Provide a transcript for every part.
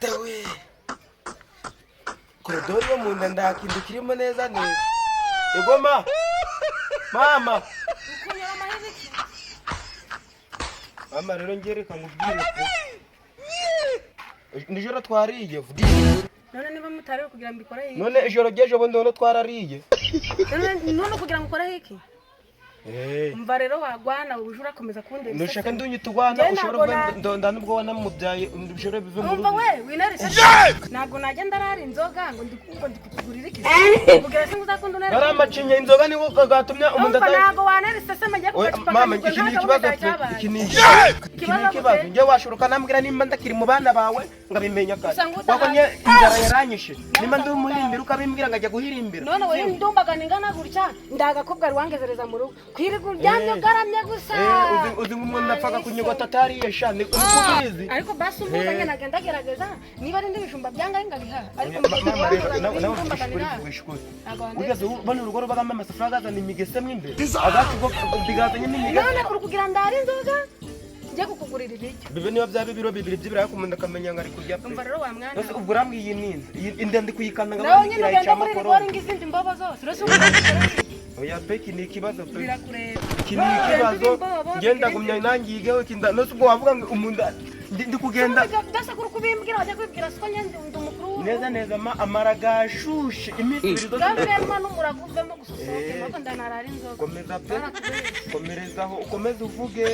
Dawe korodori yo munda ndakindukirimo neza neza. Ego mama mama rero ngereka nkubwire nijoro twariye none niba mutari kugira ngo mbikore iki none ijoro ryejo bo none twarariye none kugira ngo ukore iki umva rero wagwana ubujura komeza kundeba nushaka ndunyita ugwana ushobora ndonda nubwo wanamubyaye ushobora bive mu umva we winerisha nago najya arari inzoga ngo ndikugurira iki kugira se nguzakunda unera baramacinye inzoga ni uko gatumya umuntu atari nago wanerisha se majya kugacupa mama iki ni ikibazo iki ni ikibazo nge washuruka nambwira nimba ndakiri mu bana bawe ngabimenya kandi wakonye inzara yaranyishe nimba ndi umuhimbira ukabimbwira ngajya guhirimbira none we ndumbaga ningana gutya ndagakobwa rwangezereza mu rugo kwirigu ryamye garamye gusa uzi nk'umuntu apfaga kunyogota atariye shane ukubizi ariko basi umvuga ngene nagenda gerageza niba ari ndibishumba byanga ngabiha ariko nawe wishukuri ugeze bano urugo rubagamo amasafuriya agazana imigesemo imbere agacu ko bigazanye n'imigese none uri kugira ndari inzoga njye kukugurira ibiryo bibe niba byaba ibiro bibiri by'ibirayi ku muntu akamenya ngo ari kurya umva rero wa mwana ubwo urambwiye iyi ninzi indi ndi kuyikanda nawe nyine ugenda muri rigori ngizindi mbobo zose uretse oya peki ni ikibazo pe birakureba iki ni ikibazo ngenda gumya nangigeho kinda no ubwo wavuga ngo umuntu ndi kugenda dasa kuri kubimbwira wajya kwibwira siko nyende ndi umukuru neza amaragashushe imisiri zo gaverma n'umuraguvemo gusosoke bako ndanarara inzoga komeza pe komerezaho ukomeze uvuge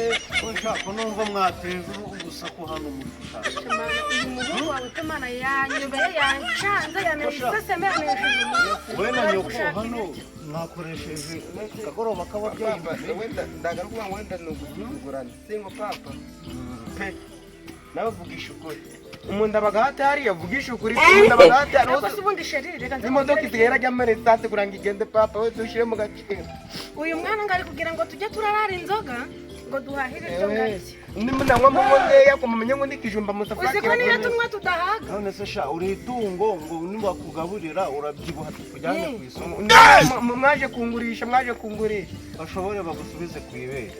ushaka numva mwateza urusaku hano mu shaka uyu muhungu wawe temana yanyobeye yancanze yanayiseseme yanayishije we na nyoko hano mwakoresheje kagoroba k'ababyeyi wenda ndagaruka wenda no gutugurana singo papa pe nabavugisha ukuri umuntu abagahata hari yavugisha ukuri umuntu abagahata hari ariko sibundi sheri reka imodoka isigera ajya muri state kuranga igende papa we dushire mu gaciro uyu mwana ngari kugira ngo tujye turarara inzoga ngo duhahire inzoga iki ndimo nanywa mu ndeya kumenya ngo ndikijumba musafari uziko niyo tunywa tudahaga none se sha uri itungo ngo nibakugaburira urabyibuha tukujyane ku isoko mwaje kungurisha bashobore bagusubize ku ibere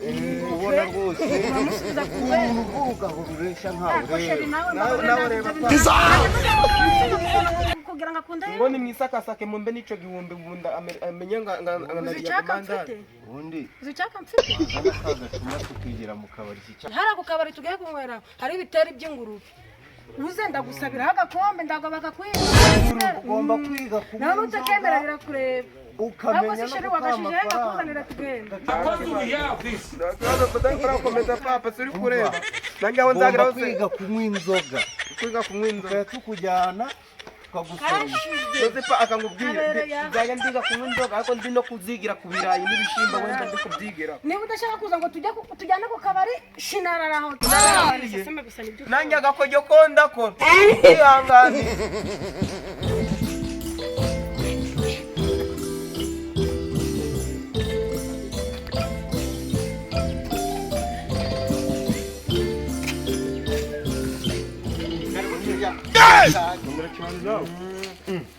ubona rwose bamusubiza ku ibere urugabururesha nkawe nawe reba kugira ngo akunde ngo ni mwisakasake mu mbe nico gihumbi bunda amenye ngana ubundi zicyaka mfite tuma tukigira mu kabari cyane hari ako kabari tugiye kunywera hari ibiteri by'ingurube uze ndagusabira agakombe ndagabaka kwiga ugomba kwiga nawe utakemera birakureba ukamenya no gukuzanira tugenda komeza papa suri kureba nanjye aho nzagira hose kwiga kunywa inzoga tukujyana Yosepa akangubwira nzajya ndiga kunywa inzoga ariko ndi no kuzigira ku birayi n'ibishimba wenda ndi kubyigira niba udashaka kuza ngo tujyane ku kabari shinarara aho nanjye agakoryo kondakora ihangane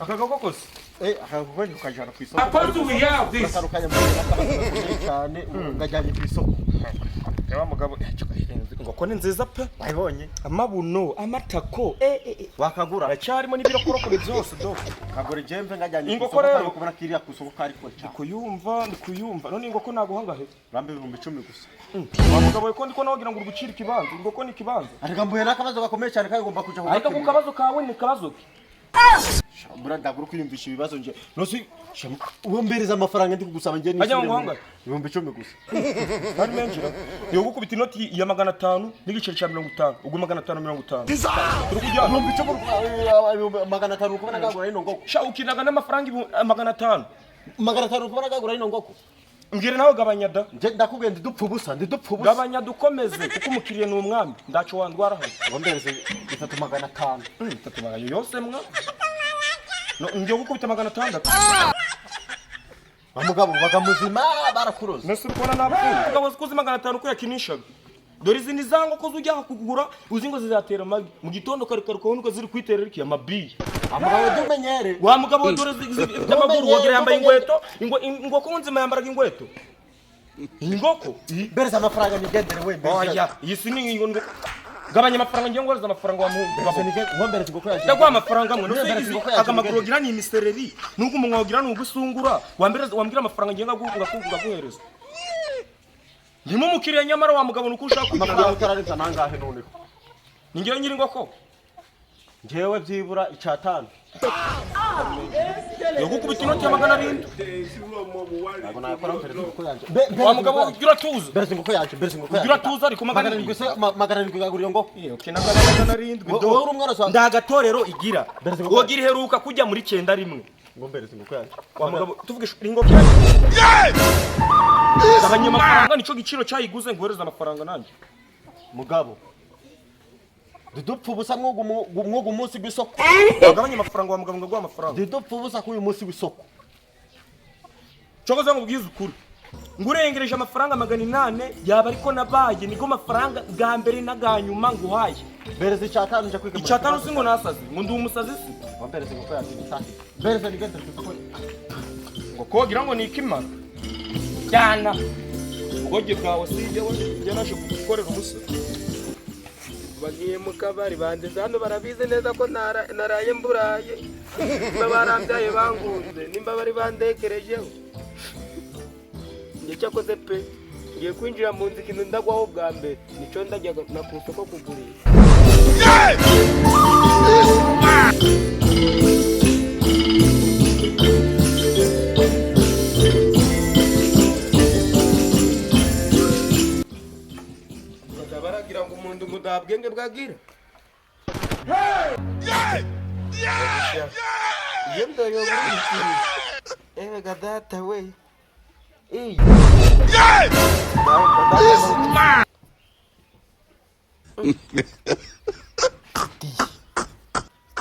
akagako kose akagako kajana ku isoko sarukanya cyane ngajyanye ku isoko reba mugabo ngo ko ni nziza pe wabonye amabuno amatako wakagura acyarimo n'ibirokoroko byose do kagura jembe ngajyanye ku isoko kubona kiriya ku isoko kari ko cyane ndikuyumva none ngo ko naguhangahe rambe 10,000 gusa wa mugabo we ko ndiko nagira ngo urugucira ikibanza ngo ko ni ikibanza ariko mbuye nakabazo gakomeye cyane kandi ugomba kuja ariko ku kabazo kawe ni kabazo ki Shambura ndaguru kwiyumvisha ibibazo nje nosi ubombereza amafaranga ndi kugusaba nje ni ajya ngo hanga 10,000 gusa ari menjira yo gukubita inoti ya 500 n'igiceri cya 50 ubwo 550 turi kujya 500 kubona gagura ino ngoko sha ukinaga n'amafaranga 500 kubona gagura ino ngoko mbwire nawe gabanya da nje ndakubwiye ndidupfa ubusa gabanya dukomeze kuko umukiriye ni umwami ndaco wandwara hano wombereze 3,500 3,500 yose mwa no ngiye gukubita 600 bamugabo bagamuzima barakuroza nese ukora napfuye mugabo zikuzi 500 ko yakinishaga dore izindi zango ko zujya kugura uzi ngo zizatera amagi mu gitondo kare ko ziri kwiterera iki amabiye amugabo dumenyere wa mugabo dore z'amaguru wogera yambaye ingweto ingoko nzima yambaraga ingweto ingoko bereza amafaranga nigendere we oya iyi si ni ingoko gabanya amafaranga ngiye ngoreza amafaranga wa muhungu ngombereze ingoko yanjye ndagwa amafaranga mwe akamaguru gira ni imisereri nuko umunwa wagira n'ugusungura wambwira amafaranga ngiye ngaguhereza ndimo mukiriye nyamara wa mugabo nuko ushaka amafaranga utararenza nangahe noneho ningiye nyiri ingoko njewe byibura icatanu yo gukubita inoti ya 700 ntabwo nakora mpereza ingoko yanjye wa mugabo ugira tuza mpereza ingoko yanjye ugira tuza ariko 700 gagura ngoko okay nagana 700 do wowe umwana so ndagatorero igira wogira heruka kujya muri 9 rimwe ngo mpereza ingoko yanjye wa mugabo tuvuge ingoko yanjye gabanya amafaranga nico giciro cyayiguze ngoreza amafaranga nanjye mugabo dudupfa ubusa mwugu umunsi w'isoko gabanya amafaranga wa mugabo ngo amafaranga dudupfa ubusa k'uyu munsi w'isoko cokoza ngubwiza ukuri ngurengereje amafaranga 800 yaba ariko nabaye niko mafaranga bwa mbere naganyuma nguhaye bereze icatanu nje kwiga icatanu singo nasazi ngo ndi umusazi si wambereze ingoko yanjye itahe bereze nigende tukore ngo kogira ngo nikimara cyana ugoge bwawe sije we naje gukorera ubusa bagiye mu kabari bandeze hano barabize neza ko naraye mburaye babarambyaye bangunze nimba bari bandekerejeho nge cyakoze pe ngiye kwinjira mu nzu ikintu ndagwaho bwa mbere nico ndajya na ku isoko kugurira baragira ngo umuntu mudabwenge bwagira iyo ndoyobora ikiri ewe gadata we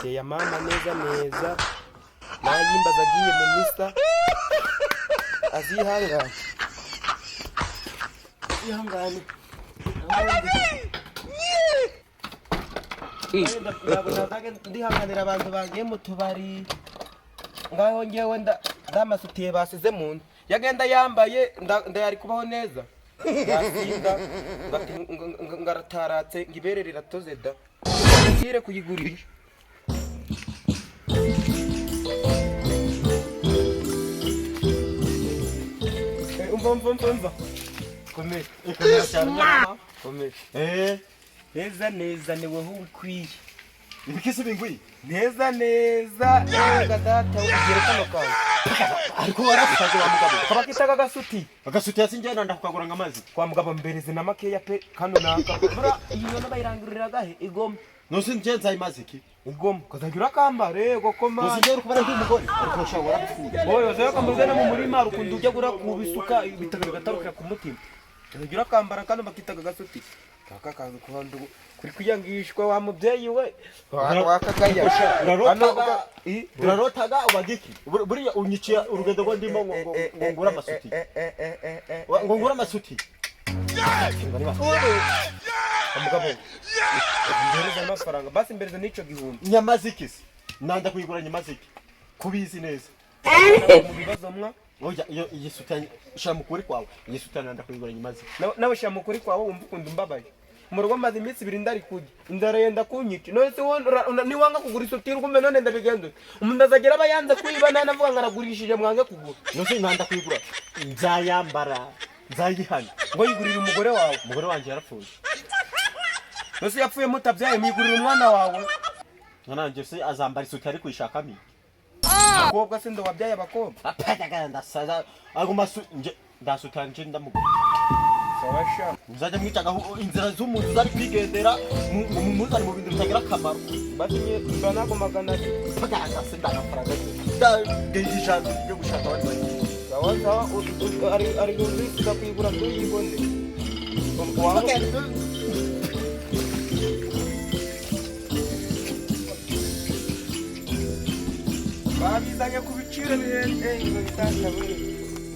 Teya mama neza nayimbaza agiye mu misa azihangane ndihanganira abantu bagiye mu tubari ngaho ngewe ndamasutiye basize mu nda yagenda yambaye ndayari kubaho neza yasinda ngarataratse ngiberere iratoze da ngire kuyigurisha umva komera neza niwe ukwiye ibikisi bingwi neza data ugere kano kawe ariko warafutaje wa mugabo kabakitaga agasuti yasinjye nda kukagura ngamazi kwa mugabo mbereze na makeya pe kano naka bura iyo nabayirangurira gahe igoma nose nje nzayimaze iki igoma kazagira kambare gokoma nose nje ukubara ndi umugore ariko shawara gufuza oyo zayo kamuzana mu murima rukundo ujya gura kubisuka ibitagara gatarukira ku mutima kazagira kambara kano bakitaga agasuti kaka kanzu kuhandu kuri kuyangishwa wa mubyeyi we wakakaya urarotaga ubagiki buriya unyiciye urugendo rwo ndimo ngo ngura amasuti ngo ngura amasuti umugabo mbereza amafaranga basi mbereza n'ico gihumbi nyamazikisi nanda kuyigura nyamaziki kubizi neza mu bibazo mwa oya iyo yisutanye shamukuri kwawe yisutanye nanda kuyigura nyamaziki nawe shamukuri kwawe wumva ukunda umbabaye murugo maze iminsi 2 ndari kujya indara yenda kunyica none se ni wanga kugura isutira ukumbe none ndabigenze umuntu azagera abayanze kuyibana navuga ngaragurishije mwange kugura nose nanda kuyigura nzayambara nzayihana ngo yigurira umugore wawe umugore wanje yarapfuye nose yapfuye mutabyaye mwigurira umwana wawe nanje se azambara isuti ari kwishakami abakobwa se ndo wabyaye abakobwa apataga ndasaza aguma nje ndasutanje ndamugura sawasha muzajya mwicaga inzira z'umuntu zari kwigendera muzari mu bintu bitagira akamaro batinye banako magana pataga se ndanafaranga ndagejijana byo gushaka abandi bagiye sawa ari guzika kwigura nduyibone babizanye ku biciro bihenze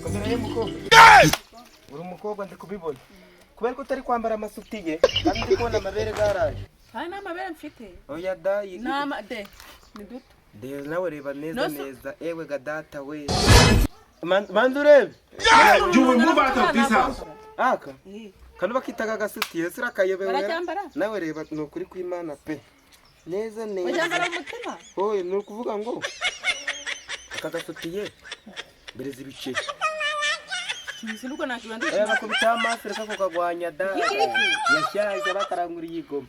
kamera y'umukobwa uri umukobwa ndi kubibona kubera ko utari kwambara amasuti ye kandi ndi kubona amabere garaje hari n'amabere mfite oya da ni duto nawe reba neza ewe gadata we manzi urebe You will move out of this house. aka kandi bakitaga gasutiye sira kayobera baracyambara nawe reba nukuri kw'Imana pe neza neza bajyambara umutima oye nukuvuga ngo akagasutiye bereza ibice sinuko nakibanda bakubita amaso reka kukagwanya da yashaje bakaranguriye igoma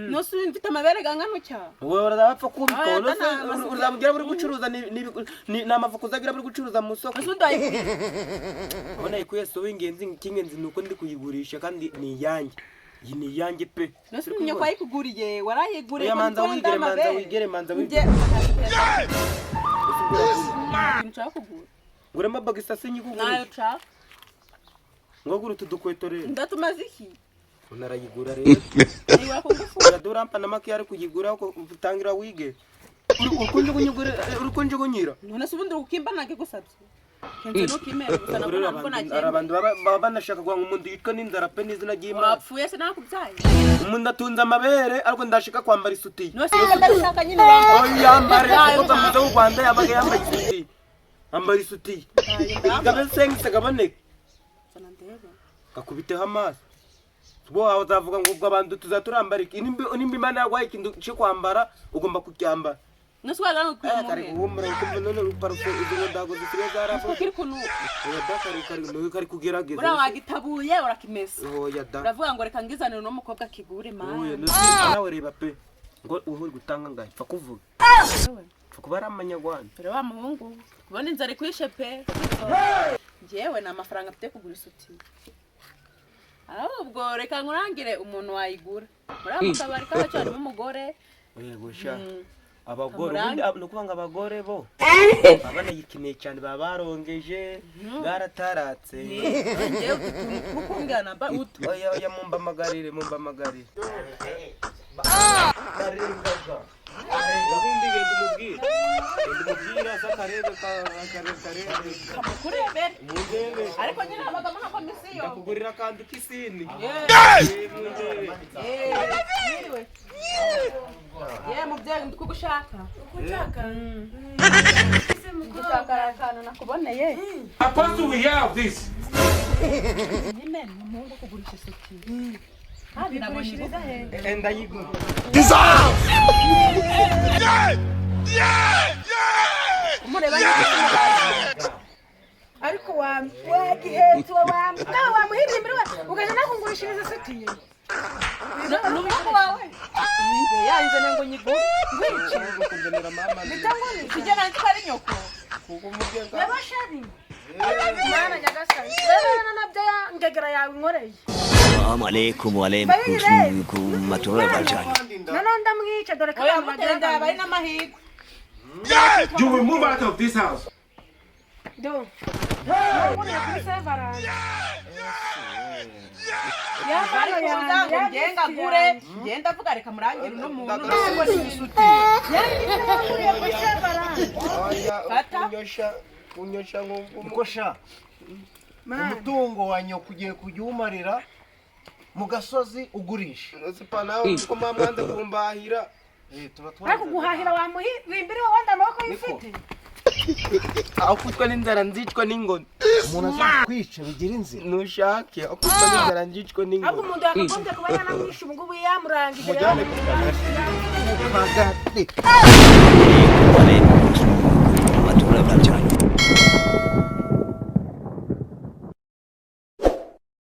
no si mfite amabere gangano cya wowe urazapfa kubiko no uzabugira buri gucuruza ni amavuko uzagira buri gucuruza mu soko ubona ikuyeso w'ingenzi kingenzi nuko ndi kuyigurisha kandi ni yanjye iyi ni yanjye pe no si nyoko ayikuguriye warayiguriye manza wigere nchakugura ngurema bagisa sinyikugura nayo cha ngoguru tudukweto rero ndatumaze iki unarayigura rero niwa kugufura durampa namaki ari kuyigura ko utangira wige urukunje gunyira none se ubundi ukimba nage gusabye kenze no kimera gusana kubona mbona cyane abantu baba banashaka kwa umuntu yitwa n'inzara pe n'izina ry'Imana wapfuye se nakubyaye umuntu atunza amabere ariko ndashaka kwambara isuti no se ndashaka nyine bamba yambare kuko muzo u Rwanda yabaga yambaye isuti ambara isuti gabe sengise gabone sana ndebe kakubiteho amaso bo azavuga ngo ubwo abantu tuzaturambara nimba Imana yagwaye ikintu cyo kwambara ugomba kucyambara Nuswala no kari kumbura kumbe none ruparuko izo ndago zitire zarapo kiri kunu kari kugerageza ura wagitabuye urakimesa oya da uravuga ngo reka ngizanire no mukobwa kigure man oya nawe reba pe ngo uhuri gutanga ngaye fa kuvuga fa kubara amanyarwanda pero wa muhungu kubona inzara kwishe pe jewe na amafaranga mfite kugura isuti ahubwo reka ngurangire umuntu wayigura muramukabari kabacana umugore yego sha abagore ubundi nukuvanga abagore bo abana yikineye cyane babarongeje barataratse ngewe ukungana ba utu oya mumba magarire ubundi genda umubwira zakarebe kamukurebe ariko nyine abaga muri komisiyo ndakugurira kandi kisini niwe mubyeyi ndikugushaka gushaka kana nakuboneye Apostle, we have this. nyine mumungu kugurisha isuti kandi nabonye enda yigura umureba ariko wagihetwe wamuhirimbira ugaje nakungurishiriza isuti n'umuhungu wawe yanze ngo nyigure ngwice kugenera mama bitangoni kigera ntari nyoko kugumugenga yabashari mwana nyagasani rero nabyo ngegera yawe nkoreye Assalamu alaikum wa alaykum matulabajani nano ndamwica dore ko yamutenda bari n'amahirwe You will move out of this house. do nguriye kuri sevaranga bari kuza ngo ngenga gure ngenda avuga reka murangire no muntu ntabwo ni isuti nguriye kuri sevaranga kunyosha uko sha umutungo wa nyoko ugiye kujya umarira mu gasozi ugurisha nawe uko mwanze kumbahira ariko guhahira wamuhimbira wanda amaboko y'ifite aho kutwa n'inzara nzicwa n'ingoni umuntu azakwica bigira inzira nushake aho kutwa n'inzara nzicwa ahubwo n'ingoni umuntu yakagombye kuba yanamwishe ubungubu yamurangije mujyane kugana